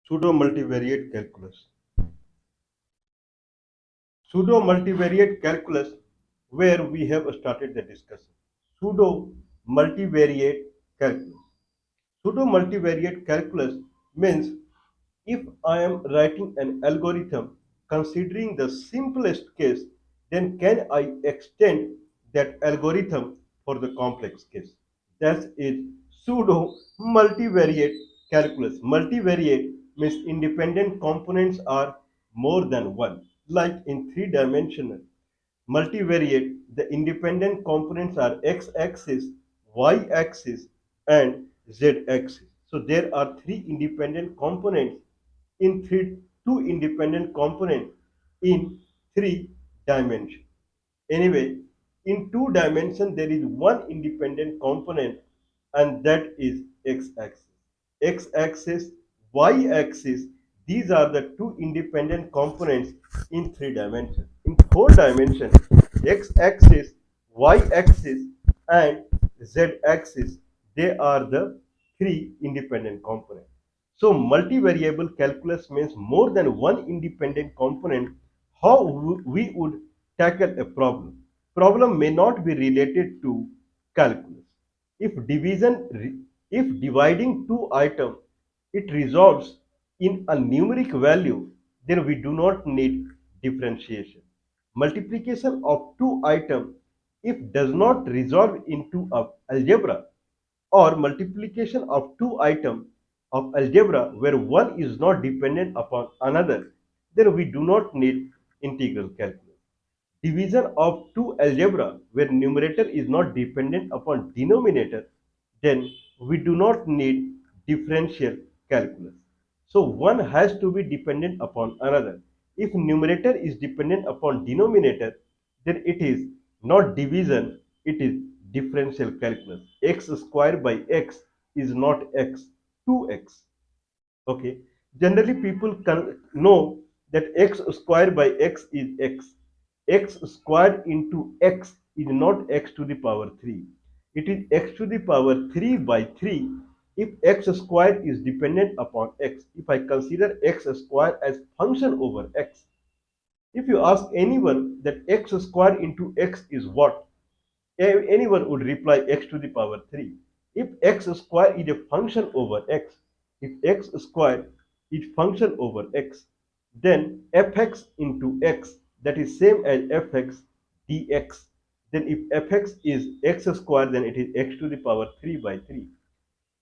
Pseudo multivariate calculus. Pseudo multivariate calculus, where we have started the discussion. Pseudo multivariate calculus. Pseudo multivariate calculus means if I am writing an algorithm considering the simplest case, then can I extend that algorithm for the complex case? That is pseudo multivariate calculus. Multivariate means independent components are more than one. Like in three-dimensional multivariate, the independent components are x-axis, y-axis, and z-axis. So there are three independent components in two independent components in three dimensions. Anyway, in two dimensions there is one independent component, and that is x-axis. X-axis, y-axis, these are the two independent components in three dimensions. In four dimensions, x-axis, y-axis, and z-axis, they are the three independent components. So multivariable calculus means more than one independent component. How we would tackle a problem? Problem may not be related to calculus. If if dividing two items, it resolves in a numeric value, then we do not need differentiation. Multiplication of two items, if does not resolve into a algebra, or multiplication of two items of algebra where one is not dependent upon another, then we do not need integral calculus. Division of two algebra where numerator is not dependent upon denominator, then we do not need differential calculus. So one has to be dependent upon another. If numerator is dependent upon denominator, then it is not division, it is differential calculus. X square by x is not x, 2x. Okay. Generally, people can know that x square by x is x. X square into x is not x to the power 3. It is x to the power 3 by 3 if x square is dependent upon x. If I consider x square as function over x. If you ask anyone that x square into x is what, anyone would reply x to the power 3. If x square is a function over x, if x square is function over x, then fx into x, that is same as fx dx. Then if fx is x square, then it is x to the power 3 by 3.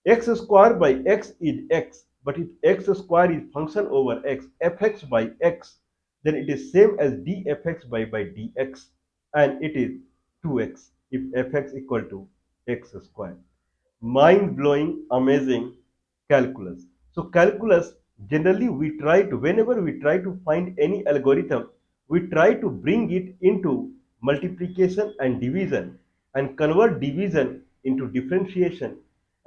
X square by x is x, but if x square is function over x, fx by x, then it is same as dfx by dx, and it is 2x if fx equal to x square. Mind-blowing, amazing calculus. So calculus, generally we try to, whenever we try to find any algorithm, we try to bring it into multiplication and division, and convert division into differentiation,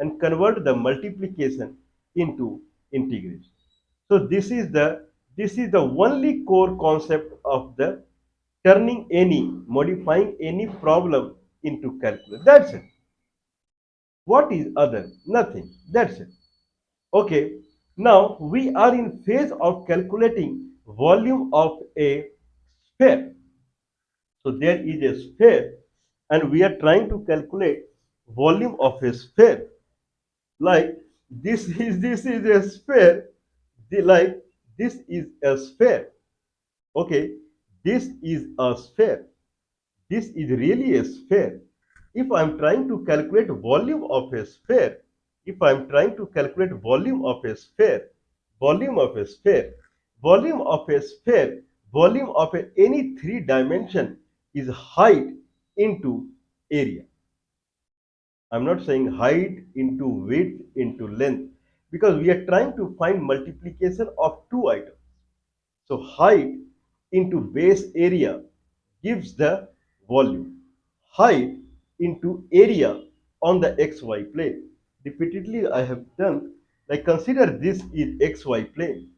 and convert the multiplication into integration. So this is the only core concept of the turning any, modifying any problem into calculus. That's it. What is other? Nothing. That's it. Okay. Now we are in phase of calculating volume of a sphere. So there is a sphere, and we are trying to calculate volume of a sphere. Like this is a sphere. Like this is a sphere. Okay. This is a sphere. This is really a sphere. If I am trying to calculate volume of a sphere, if I am trying to calculate volume of a sphere, volume of a sphere, volume of a sphere, volume of any three dimension is height into area. I'm not saying height into width into length, because we are trying to find multiplication of two items. So height into base area gives the volume. Height into area on the xy plane. Repeatedly I have done, like consider this is xy plane,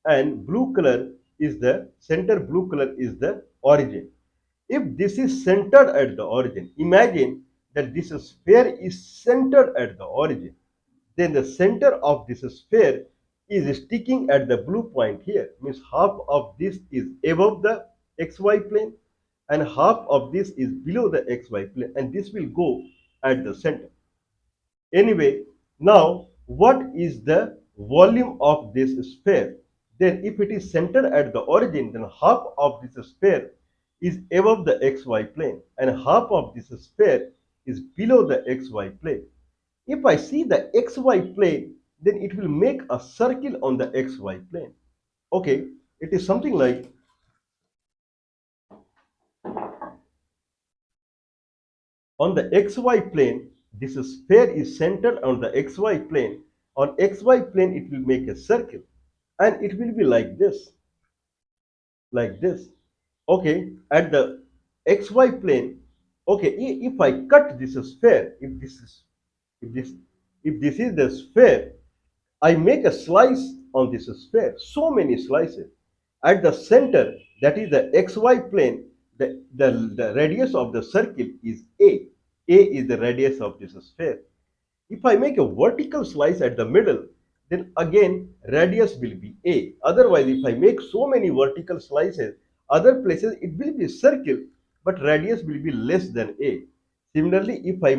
and blue color is the center, blue color is the origin. If this is centered at the origin, imagine that this sphere is centered at the origin, then the center of this sphere is sticking at the blue point here, means half of this is above the xy plane and half of this is below the xy plane, and this will go at the center. Anyway, now what is the volume of this sphere? Then if it is centered at the origin, then half of this sphere is above the xy plane and half of this sphere is below the xy plane. If I see the xy plane, then it will make a circle on the xy plane. Okay, it is something like on the xy plane, this sphere is centered on the xy plane. On xy plane, it will make a circle and it will be like this, like this. Okay, at the xy plane, okay, if I cut this sphere, if this if this is the sphere, I make a slice on this sphere, so many slices. At the center, that is the xy plane, the radius of the circle is A. A is the radius of this sphere. If I make a vertical slice at the middle, then again radius will be A. Otherwise, if I make so many vertical slices, other places it will be circle, but radius will be less than A. Similarly, if I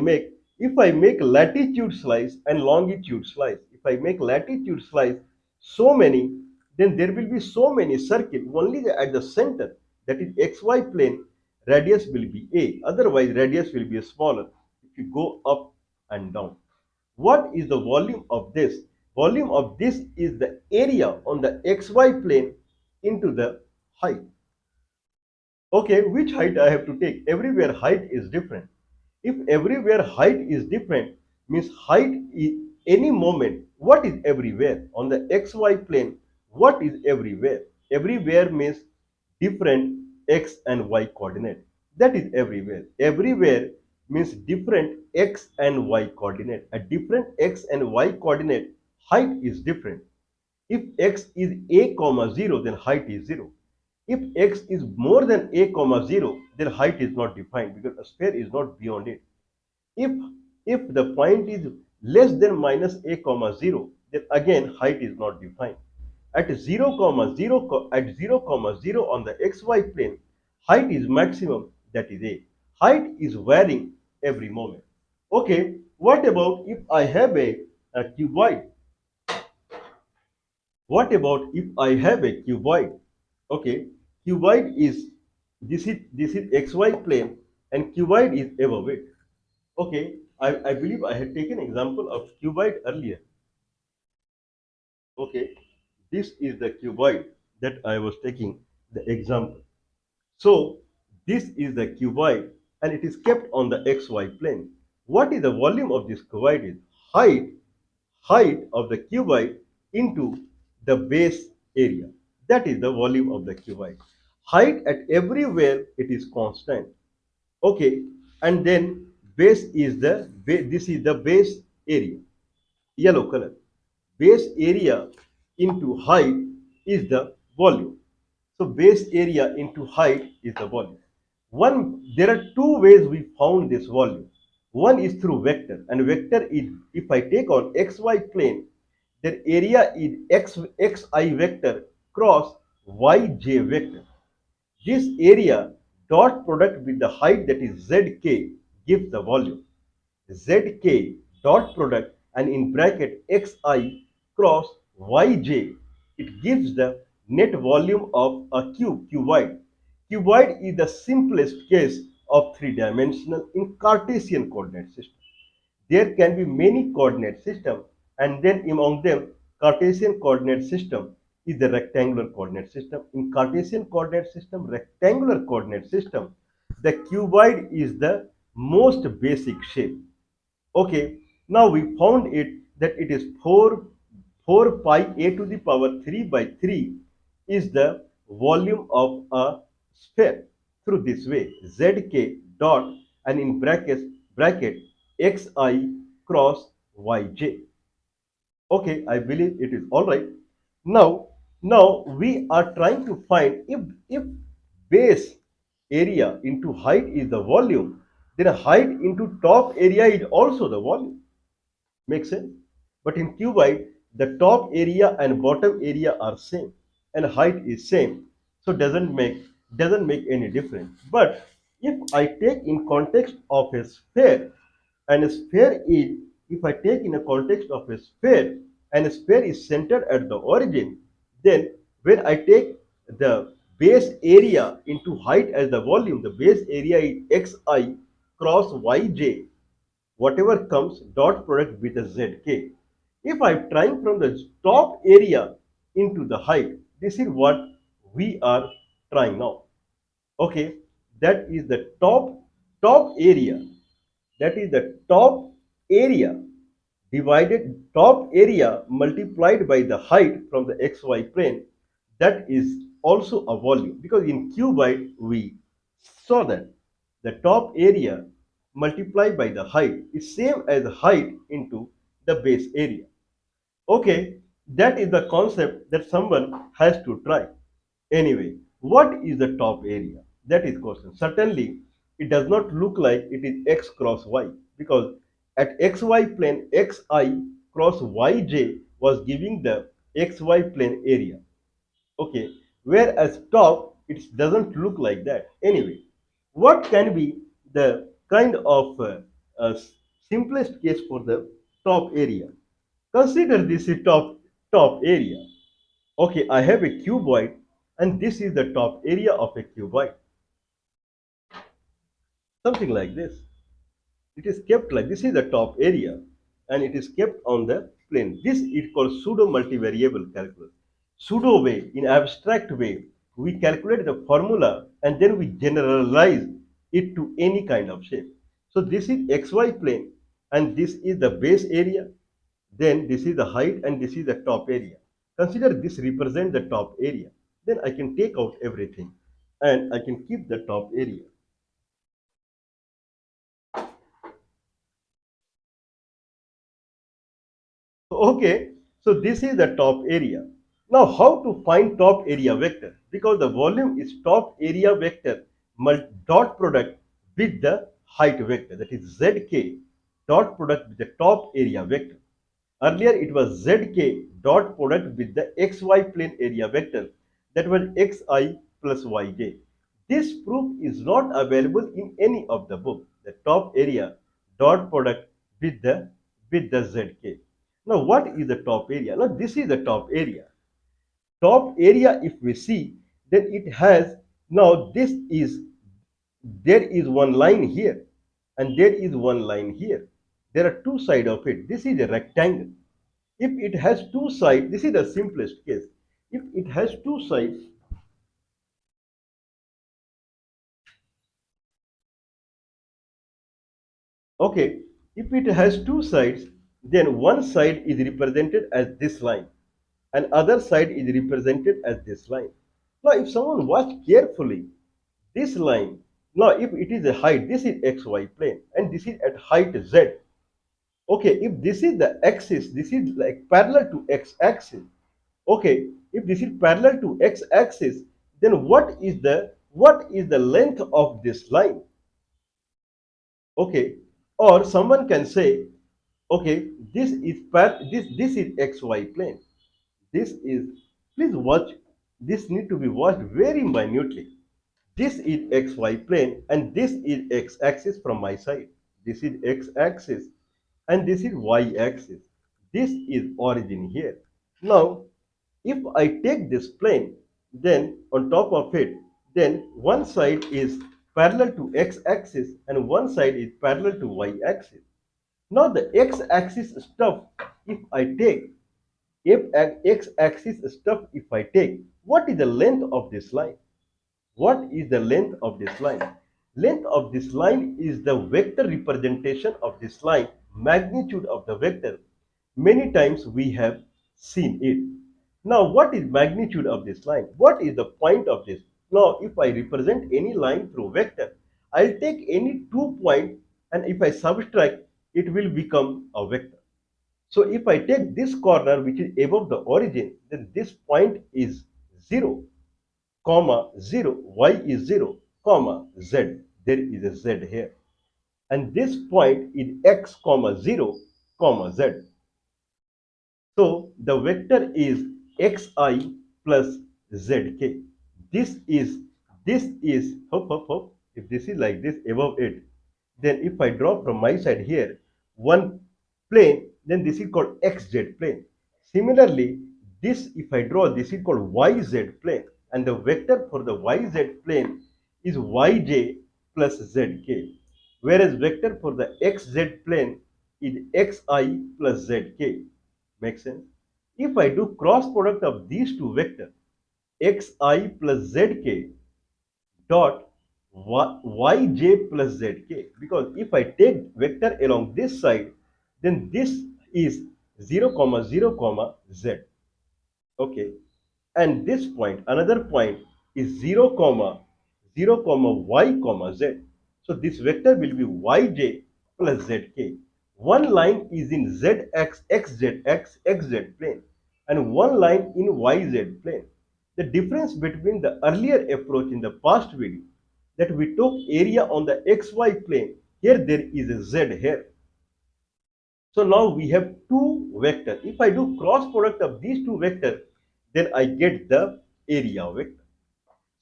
make latitude slice and longitude slice, if I make latitude slice so many, then there will be so many circle. Only at the center, that is xy plane, radius will be A. Otherwise, radius will be smaller if you go up and down. What is the volume of this? Volume of this is the area on the xy plane into the height. Okay, which height I have to take? Everywhere height is different. If everywhere height is different, means height is any moment. What is everywhere? On the xy plane, what is everywhere? Everywhere means different x and y coordinate. That is everywhere. Everywhere means different x and y coordinate. At different x and y coordinate, height is different. If x is a comma 0, then height is 0. If x is more than a comma 0, then height is not defined because a sphere is not beyond it. If if the point is less than minus a comma 0, then again height is not defined. At 0 comma 0 at 0 comma 0 on the xy plane, height is maximum, that is a. Height is varying every moment. Okay, what about if I have a cuboid? What about if I have a cuboid? Okay, cuboid is this is xy plane and cuboid is above it. Okay, I believe I had taken example of cuboid earlier. Okay, this is the cuboid that I was taking the example. So this is the cuboid and it is kept on the xy plane. What is the volume of this cuboid is? Height of the cuboid into the base area. That is the volume of the cuboid. Height at everywhere it is constant. Okay, and then base is this is the base area, yellow color. Base area into height is the volume. So base area into height is the volume. There are two ways we found this volume. One is through vector, and vector is, if I take on xy plane, then area is xi vector cross yj vector. This area dot product with the height, that is zk, gives the volume. Zk dot product and in bracket xi cross yj, it gives the net volume of a cuboid. Cuboid is the simplest case of three-dimensional in Cartesian coordinate system. There can be many coordinate systems, and then among them Cartesian coordinate system is the rectangular coordinate system. In Cartesian coordinate system, rectangular coordinate system, the cuboid is the most basic shape. Okay, now we found it that it is 4 pi a to the power 3 by 3 is the volume of a sphere through this way. Zk dot and in bracket xi cross yj. Okay, I believe it is all right. Now we are trying to find if base area into height is the volume, then height into top area is also the volume. Makes sense? But in cuboid, the top area and bottom area are same and height is same, so doesn't make any difference. But if I take in context of a sphere, and a sphere is if I take in a context of a sphere, and a sphere is centered at the origin, then when I take the base area into height as the volume, the base area is xi cross yj, whatever comes dot product with a zk. If I'm trying from the top area into the height, this is what we are trying now. Okay, that is the top area. That is the top area divided top area multiplied by the height from the xy plane. That is also a volume, because in cuboid we saw that the top area multiplied by the height is same as height into the base area. Okay, that is the concept that someone has to try. Anyway, what is the top area? That is question. Certainly, it does not look like it is x cross y, because at xy plane xi cross yj was giving the xy plane area. Okay, whereas top it doesn't look like that. Anyway, what can be the kind of uh, simplest case for the top area? Consider this is top area. Okay, I have a cuboid, and this is the top area of a cuboid. Something like this. It is kept like this is the top area, and it is kept on the plane. This is called pseudo multivariable calculus. Pseudo way, in abstract way, we calculate the formula and then we generalize it to any kind of shape. So this is xy plane, and this is the base area, then this is the height, and this is the top area. Consider this represent the top area. Then I can take out everything and I can keep the top area. Okay, so this is the top area. Now, how to find top area vector? Because the volume is top area vector dot product with the height vector, that is zk dot product with the top area vector. Earlier it was zk dot product with the xy plane area vector, that was xi plus yj. This proof is not available in any of the book. The top area dot product with the zk. Now what is the top area? Now this is the top area. Top area, if we see, then it has, now this is, there is one line here and there is one line here. There are two sides of it. This is a rectangle. If it has two sides, this is the simplest case. If it has two sides, okay, if it has two sides, then one side is represented as this line and other side is represented as this line. Now, if someone watch carefully, this line, now if it is a height, this is xy plane and this is at height z. Okay, if this is the axis, this is like parallel to x-axis. Okay, if this is parallel to x-axis, then what is the length of this line? Okay, or someone can say, okay, this is xy plane. This is, please watch, this need to be watched very minutely. This is xy plane and this is x-axis from my side. This is x-axis and this is y-axis. This is origin here. Now, if I take this plane, then on top of it, then one side is parallel to x-axis and one side is parallel to y-axis. Now the x-axis stuff, if I take, if x-axis stuff, if I take, what is the length of this line? What is the length of this line? Length of this line is the vector representation of this line, magnitude of the vector. Many times we have seen it. Now, what is magnitude of this line? What is the point of this? Now, if I represent any line through vector, I'll take any 2 points, and if I subtract, it will become a vector. So if I take this corner which is above the origin, then this point is 0, comma 0, y is 0, comma z. There is a z here. And this point is x, comma 0, comma z. So the vector is xi plus zk. This is hop. If this is like this above it, then if I draw from my side here one plane, then this is called xz plane. Similarly, this if I draw, this is called yz plane, and the vector for the yz plane is yj plus zk, whereas vector for the xz plane is xi plus zk. Makes sense? If I do cross product of these two vectors, xi plus zk dot yj plus zk, because if I take vector along this side, then this is 0 comma 0 comma z. Okay, and this point, another point is 0 comma 0 comma y comma z. So this vector will be yj plus zk. One line is in zx xz plane and one line in yz plane. The difference between the earlier approach in the past video, that we took area on the xy plane, here there is a z here. So now we have two vectors. If I do cross product of these two vectors, then I get the area vector.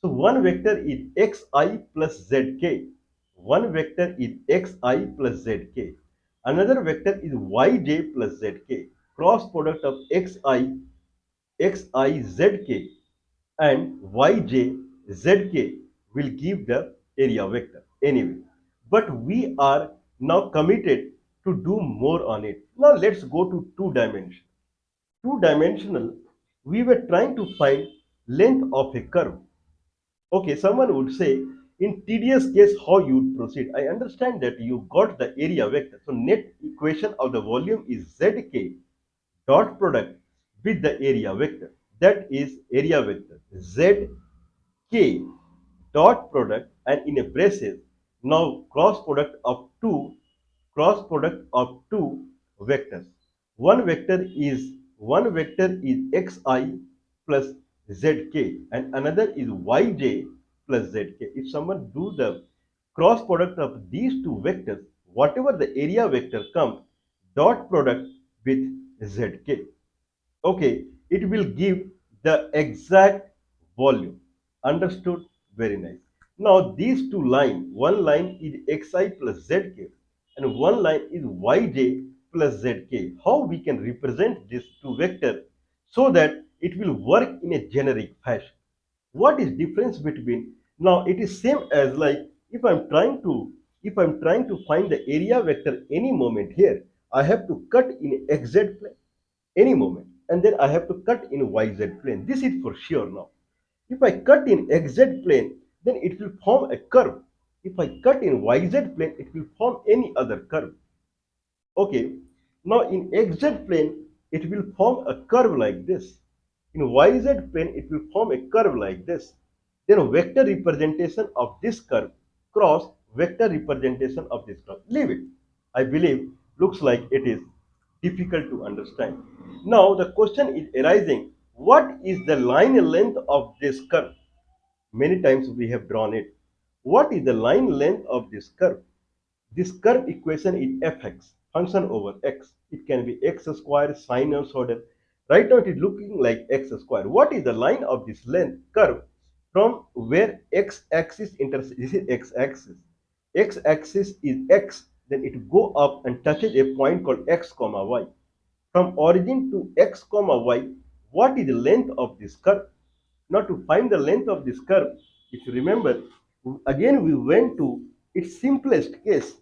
So one vector is xi plus zk. One vector is xi plus zk. Another vector is yj plus zk. Cross product of xi zk and yj zk will give the area vector anyway. But we are now committed to do more on it. Now let's go to two dimension. Two dimensional, we were trying to find length of a curve. Okay, someone would say, in tedious case, how you would proceed. I understand that you got the area vector. So net equation of the volume is zk dot product with the area vector. That is area vector zk dot product, and in a braces, now cross product of two vectors. One vector is xi plus zk and another is yj plus zk. If someone do the cross product of these two vectors, whatever the area vector comes, dot product with zk, okay, it will give the exact volume. Understood? Very nice. Now these two lines, one line is xi plus zk and one line is yj plus zk. How we can represent these two vectors so that it will work in a generic fashion? What is difference between, now it is same as like if I'm trying to find the area vector any moment here, I have to cut in xz plane any moment, and then I have to cut in yz plane. This is for sure. Now if I cut in xz plane, then it will form a curve. If I cut in yz plane, it will form any other curve. Okay, now in xz plane, it will form a curve like this. In yz plane, it will form a curve like this. Then a vector representation of this curve cross vector representation of this curve. Leave it. I believe looks like it is difficult to understand. Now the question is arising, what is the line length of this curve? Many times we have drawn it. What is the line length of this curve? This curve equation is fx, function over x. It can be x square, sinusoidal. Right now it is looking like x square. What is the line of this length curve from where x-axis intersects? This is x-axis. X-axis is x, then it go up and touches a point called x comma y. From origin to x comma y, what is the length of this curve? Now to find the length of this curve, if you remember, again we went to its simplest case.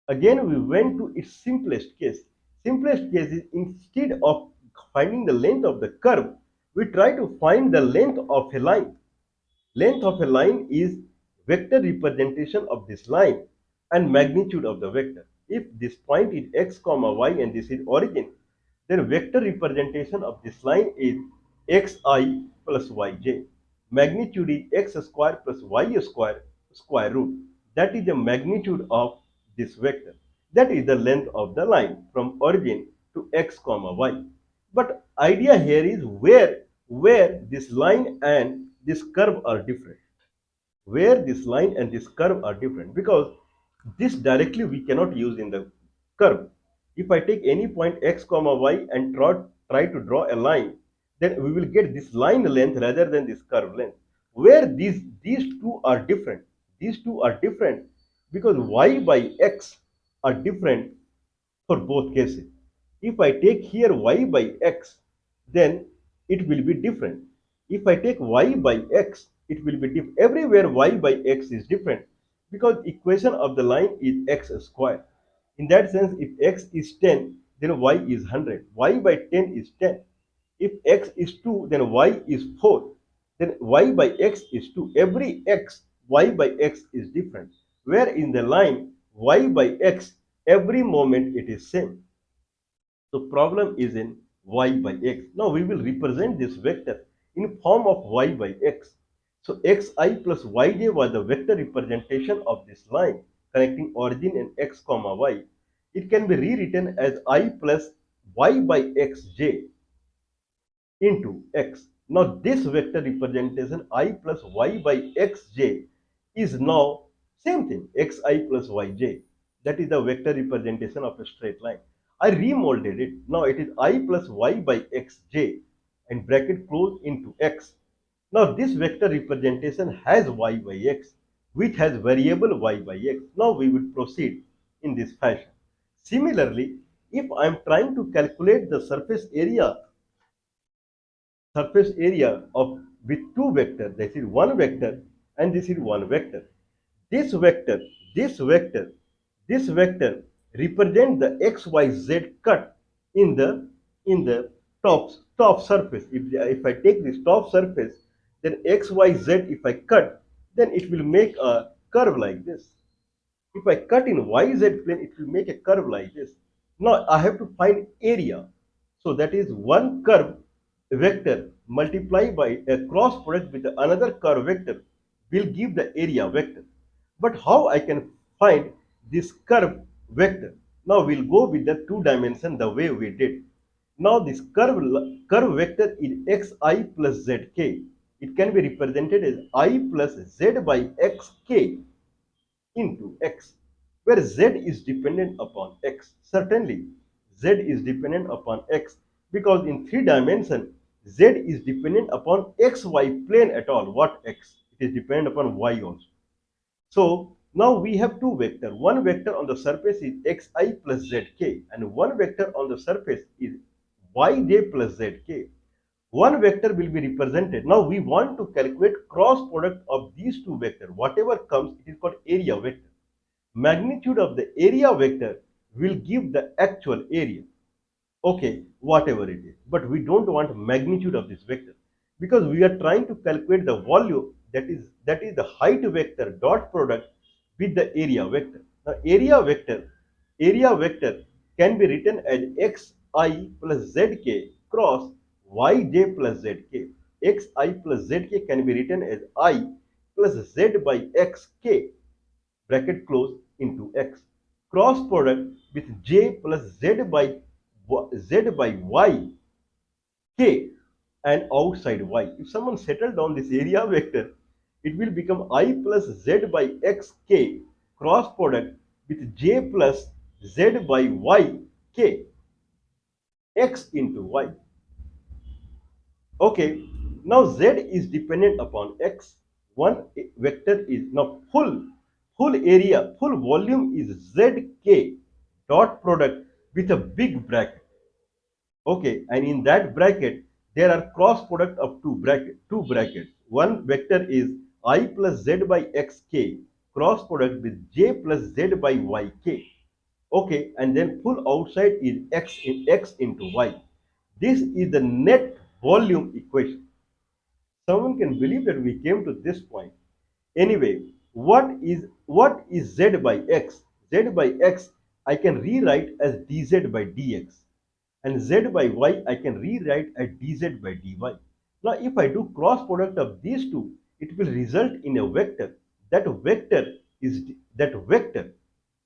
Again we went to its simplest case. Simplest case is, instead of finding the length of the curve, we try to find the length of a line. Length of a line is vector representation of this line and magnitude of the vector. If this point is x comma y and this is origin, then vector representation of this line is xi plus yj. Magnitude is x square plus y square square root. That is the magnitude of this vector. That is the length of the line from origin to x comma y. But idea here is where this line and this curve are different. Where this line and this curve are different, because this directly we cannot use in the curve. If I take any point x comma y and try to draw a line, then we will get this line length rather than this curve length. Where these two are different. These two are different because y by x are different for both cases. If I take here y by x, then it will be different. If I take y by x, it will be different. Everywhere y by x is different because equation of the line is x square. In that sense, if x is 10, then y is 100. Y by 10 is 10. If x is 2, then y is 4. Then y by x is 2. Every x, y by x is different. Where in the line, y by x, every moment it is same. So problem is in y by x. Now we will represent this vector in form of y by x. So xi plus yj was the vector representation of this line connecting origin and x comma y. It can be rewritten as I plus y by xj into x. Now this vector representation I plus y by xj is now same thing, xi plus yj. That is the vector representation of a straight line. I remolded it. Now it is I plus y by xj and bracket close into x. Now this vector representation has y by x, which has variable y by x. Now we will proceed in this fashion. Similarly, if I am trying to calculate the surface area of with two vectors, this is one vector and this is one vector. This vector, this vector, this vector represent the xyz cut in the top surface. If I take this top surface, then xyz, if I cut, then it will make a curve like this. If I cut in YZ plane, it will make a curve like this. Now I have to find area. So that is one curve vector multiplied by a cross product with another curve vector will give the area vector. But how I can find this curve vector? Now we'll go with the two dimension the way we did. Now this curve vector is xi plus zk. It can be represented as I plus z by xk into x, where z is dependent upon x. Certainly, z is dependent upon x because in 3 dimension, z is dependent upon xy plane at all. What x? It is dependent upon y also. So now we have two vectors. One vector on the surface is xi plus zk, and one vector on the surface is yj plus zk. One vector will be represented. Now we want to calculate cross product of these two vectors. Whatever comes, it is called area vector. Magnitude of the area vector will give the actual area. Okay, whatever it is. But we don't want magnitude of this vector because we are trying to calculate the volume, that is the height vector dot product with the area vector. Now area vector can be written as xi plus zk cross yj plus zk. Xi plus zk can be written as I plus z by xk bracket close into x. Cross product with j plus z by y k and outside y. If someone settle down this area vector, it will become I plus z by x k cross product with j plus z by y k x into y. Okay, now z is dependent upon x. One vector is now full area, full volume is zk dot product with a big bracket. Okay, and in that bracket there are cross product of two brackets. One vector is I plus z by xk cross product with j plus z by yk. Okay, and then full outside is x into y. This is the net volume equation. Someone can believe that we came to this point. Anyway, what is z by x? Z by x I can rewrite as dz by dx, and z by y I can rewrite as dz by dy. Now if I do cross product of these two, it will result in a vector. That vector is that vector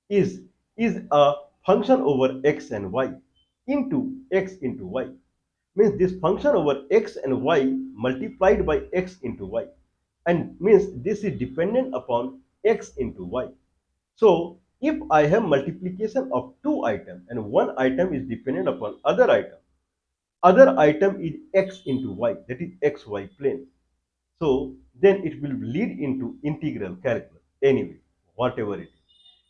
is a function over x and y into x into y. Means this function over x and y multiplied by x into y, and means this is dependent upon x into y. So If I have multiplication of two items and one item is dependent upon other item is x into y, that is xy plane. So then it will lead into integral calculus. Anyway, whatever it is,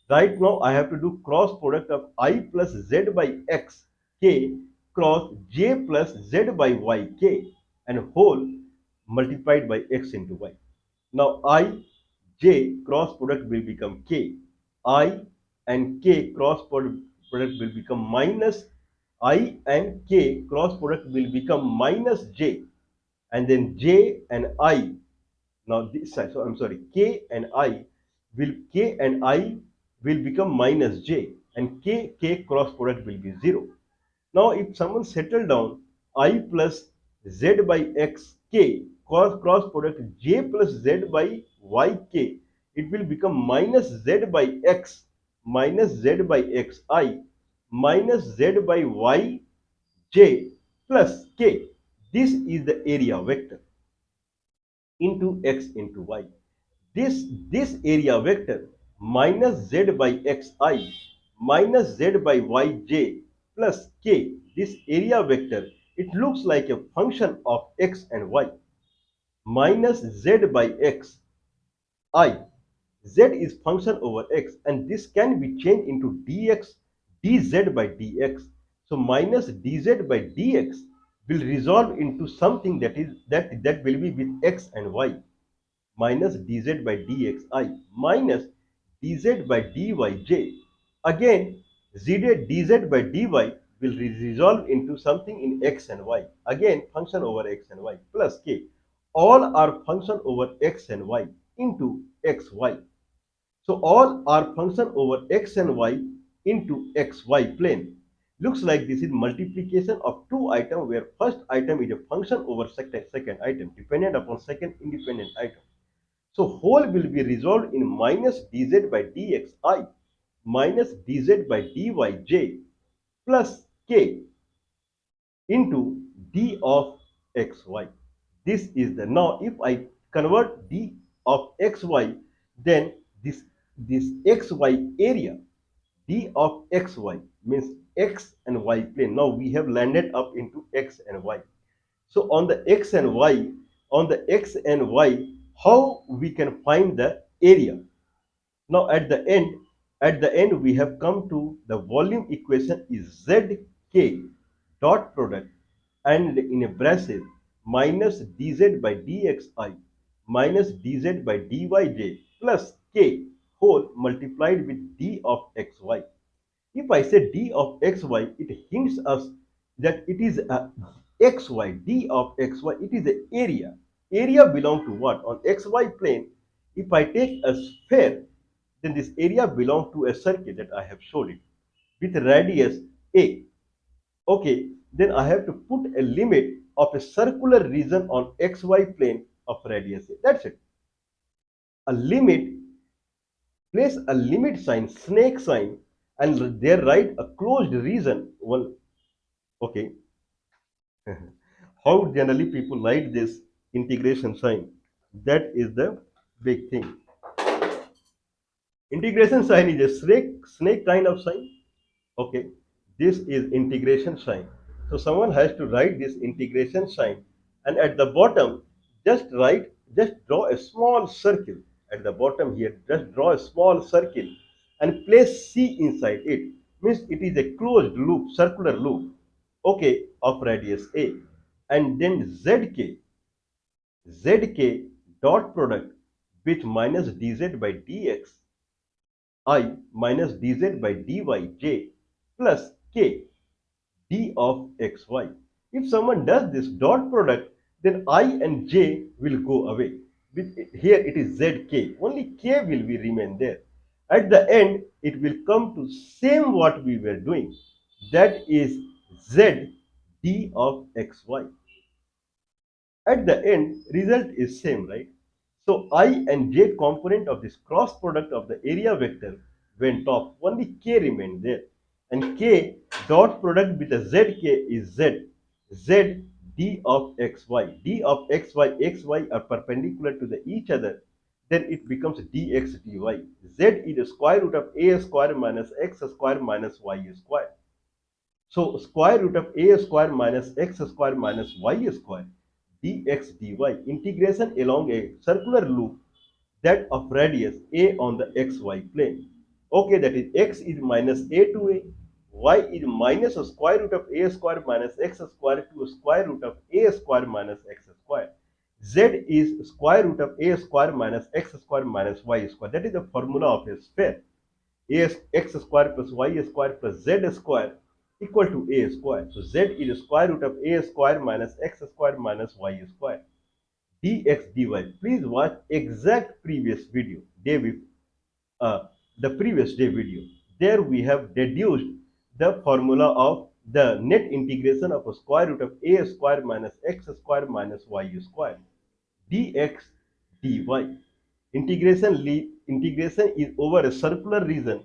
right now I have to do cross product of I plus z by x k cross j plus z by y k and whole multiplied by x into y. Now I j cross product will become k, I and k cross product will become minus I and k cross product will become minus j, and then j and I. Now this side, so I'm sorry, k and I will become minus j, and k cross product will be 0. Now if someone settle down I plus z by x k cross product j plus z by y k, it will become minus z by x minus z by x I minus z by y j plus k. This is the area vector into x into y. This area vector minus z by xi minus z by yj plus k, this area vector, it looks like a function of x and y. Minus z by x I, z is function over x, and this can be changed into dx dz by dx. So minus dz by dx will resolve into something that will be with x and y, minus dz by dxi minus dz by dyj. Again, dz by dy will resolve into something in x and y. Again, function over x and y plus k. All are function over x and y into xy. So all are function over x and y into xy plane. Looks like this is multiplication of two items where first item is a function over second item dependent upon second independent item. So whole will be resolved in minus dz by dxi minus dz by dyj plus k into d of xy. This is the, now if I convert d of xy, then this xy area, d of xy means x and y plane. Now we have landed up into x and y. So on the x and y, how we can find the area? Now at the end we have come to the volume equation is zk dot product and in a bracket minus dz by dxi minus dz by dyj plus k whole multiplied with d of xy. If I say d of xy, it hints us that it is a xy, d of xy, it is the area. Area belong to what? On xy plane, if I take a sphere, then this area belong to a circle that I have showed it with radius a. Okay, then I have to put a limit of a circular region on xy plane of radius a. That's it. A limit, place a limit sign, snake sign, and there write a closed region. Well, okay. How generally people write this integration sign? That is the big thing. Integration sign is a snake kind of sign. Okay, this is integration sign. So someone has to write this integration sign, and at the bottom, just draw a small circle. At the bottom here, just draw a small circle and place C inside it. Means it is a closed loop, circular loop. Okay, of radius A, and then zk dot product with minus dz by dx I minus dz by dyj plus k d of xy. If someone does this dot product, then I and j will go away. Here it is zk, only k will be remain there. At the end, it will come to same what we were doing. That is z d of xy. At the end, result is same, right? So I and j component of this cross product of the area vector went off. Only k remained there. And k dot product with the zk is z d of xy. D of xy are perpendicular to each other. then it becomes dx dy. Z is the square root of a square minus x square minus y square. So square root of a square minus x square minus y square dx dy, integration along a circular loop that of radius a on the xy plane. Okay, that is x is minus a to a, y is minus a square root of a square minus x square to a square root of a square minus x square. Z is square root of a square minus x square minus y square. That is the formula of a sphere. X square plus y square plus z square equal to a square. So z is square root of a square minus x square minus y square dx dy. Please watch exact previous video, uh, the previous day video. There we have deduced the formula of the net integration of a square root of a square minus x square minus y square dx dy. Integration is over a circular region.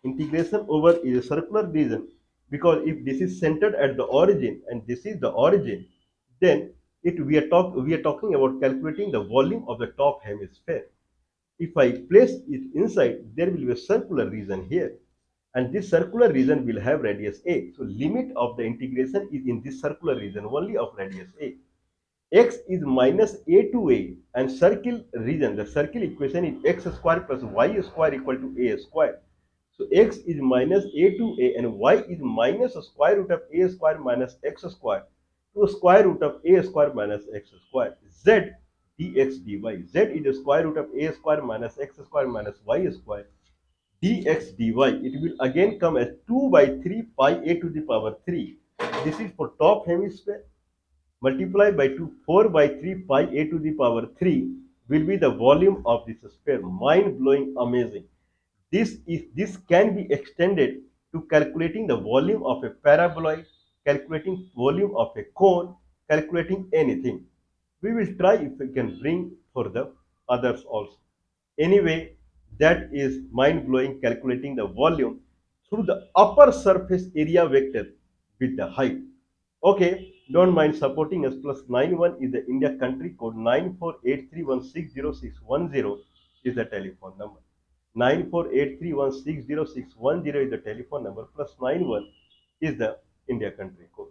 Integration over is a circular region, because if this is centered at the origin and this is the origin, then we are talking about calculating the volume of the top hemisphere. If I place it inside, there will be a circular region here, and this circular region will have radius a. So limit of the integration is in this circular region only of radius a. X is minus a to a, and circle region, the circle equation is x square plus y square equal to a square. So x is minus a to a and y is minus a square root of a square minus x square to a square root of a square minus x square. Z dx dy. Z is the square root of a square minus x square minus y square dx dy. It will again come as 2 by 3 pi a to the power 3. This is for top hemisphere. Multiply by 2, 4 by 3 pi a to the power 3 will be the volume of this sphere. Mind blowing, amazing. This can be extended to calculating the volume of a paraboloid, calculating volume of a cone, calculating anything. We will try if we can bring for the others also. Anyway, that is mind blowing, calculating the volume through the upper surface area vector with the height. Okay, don't mind supporting us. +91 is the India country code. 9483160610 is the telephone number. 9483160610 is the telephone number. +91 is the India country code.